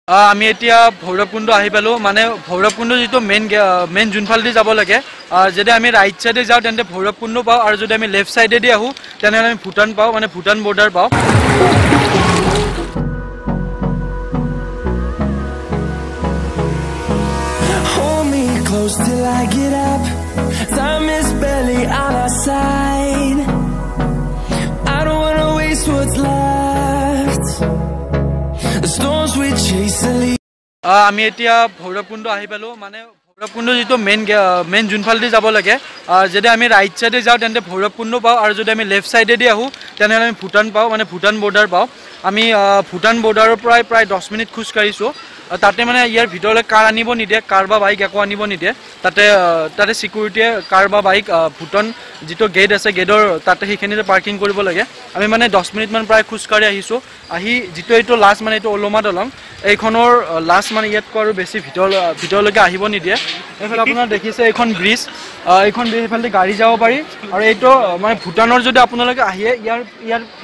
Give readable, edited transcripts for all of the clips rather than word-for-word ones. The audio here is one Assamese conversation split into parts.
আমি এতিয়া ভৈৰৱকুণ্ড আহি পালো মানে ভৈৰৱকুণ্ড যেটো মেইন যোনফালেদি যাব লাগে যদি আমি ৰাইট সাইডে যাও তেন্তে ভৈৰৱকুণ্ড পাও আৰু যদি আমি লেফট সাইডে দি আহো তেনে আমি ভুটান পাও মানে ভুটান বৰ্ডাৰ পাও Hold me close till I get up. Time is barely on our side. I don't wanna waste what's left. The storms we chase are leaving. আমি এতিয়া ভৈৰৱকুণ্ড আহি পালো মানে ভৈৰৱকুণ্ড যেটো মেইন যোনফালেদি যাব লাগে যদি আমি ৰাইট সাইডে যাও তেন্তে ভৈৰৱকুণ্ড পাও আৰু যদি আমি লেফট সাইডে দি আহো তেনে আমি ভুটান পাও মানে ভুটান বৰ্ডাৰ পাও আমি ভুটান বৰ্ডাৰৰ প্ৰায় 10 মিনিট খোজ কাঢ়িছো তাতে মানে ইয়াৰ ভিতৰলৈ কাৰ আনিব নিদিয়ে কাৰ বা বাইক একো আনিব নিদিয়ে তাতে সিকিউৰিটিয়ে কাৰ বা বাইক ভুটান যেটো গেট আছে গেটৰ তাতে সেইখিনিতে পাৰ্কিং কৰিব লাগে আমি মানে 10 মিনিট মান প্ৰায় খোজ কাঢ়ি আহিছো আহি যেটো এইটো লাষ্ট মানে এইটো ওলমা দলং এইখনৰ লাষ্ট মানে ইয়াত আৰু বেছি ভিতৰলৈকে আহিব নিদিয়ে এফালে আপোনাৰ দেখিছে এইখন ব্ৰিজ এইফালে গাড়ী যাব পাৰি আৰু এইটো মানে ভুটানৰ যদি আপোনালোকে আহিয়ে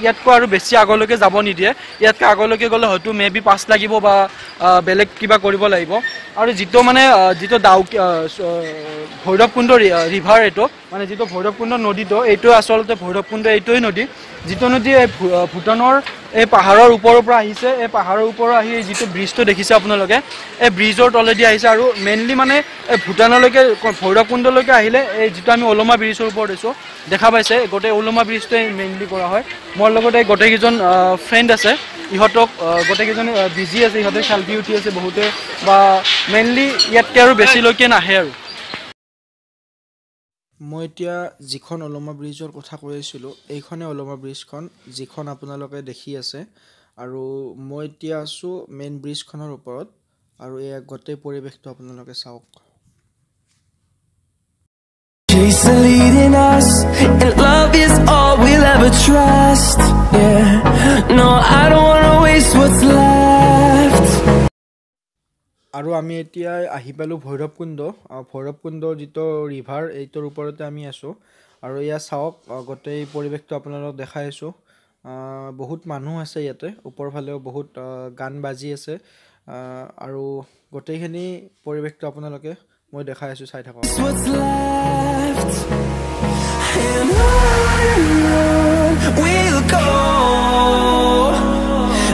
ইয়াতকৈ আৰু বেছি আগলৈকে যাব নিদিয়ে ইয়াতকৈ আগলৈকে গ'লে হয়তো মেবি পাছ লাগিব বা বেলেগ কিবা কৰিব লাগিব আৰু যেটো ভৈৰৱকুণ্ড ৰিভাৰ এইটো মানে যেটো ভৈৰৱকুণ্ড নদীটো এইটো আচলতে ভৈৰৱকুণ্ড এইটোই নদী যেটো নদী ভুটানৰ এই পাহাৰৰ ওপৰৰ পৰা আহিছে এই পাহাৰৰ ওপৰৰ আহি যেটো ব্ৰিজটো দেখিছে আপোনালোকে এই ব্ৰিজৰ তলেদি আহিছে আৰু মেইনলি মানে এই ভুটানলৈকে ভৈৰৱকুণ্ডলৈকে আহিলে এই যেটো আমি ওলমা ব্ৰিজৰ ওপৰত আছো দেখা পাইছে গোটেই ওলমা ব্ৰিজটো মেইনলি কৰা হয় মোৰ লগতে গোটেই কেইজন ফ্ৰেণ্ড আছে ইহতক গোটেই কেইজন বিজি আছে ইহতে সেলফি উঠি আছে বহুতে বা মেইনলি ইয়াতকৈ আৰু বেছিলৈকে নাহে আৰু মই এতিয়া যিখন ওলমা ব্ৰিজৰ কথা কৈ আছিলোঁ এইখনে ওলমা ব্ৰিজখন যিখন আপোনালোকে দেখি আছে আৰু মই এতিয়া আছোঁ মেইন ব্ৰিজখনৰ ওপৰত আৰু এই গোটেই পৰিৱেশটো আপোনালোকে চাওক Chase leading us, and love is all we'll ever trust. Yeah, no, I don't wanna waste what's left. আৰু আমি এতিয়া আহি পালোঁ ভৈৰৱকুণ্ড যেটো ৰিভাৰ এইটোৰ ওপৰতে আমি আছোঁ আৰু এয়া চাওক গোটেই পৰিৱেশটো আপোনালোকক দেখাই আছোঁ বহুত মানুহ আছে ইয়াতে ওপৰ ফালেও বহুত গান বাজি আছে আৰু গোটেইখিনি পৰিৱেশটো আপোনালোকে মই দেখাই আছোঁ চাই থাকক What's left? And on we'll go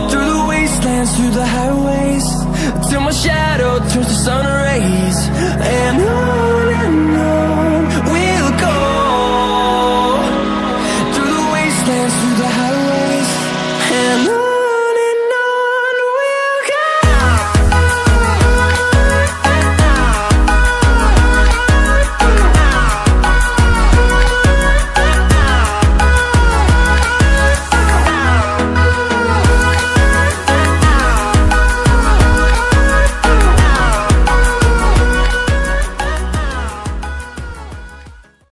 through the wastelands, through the highways.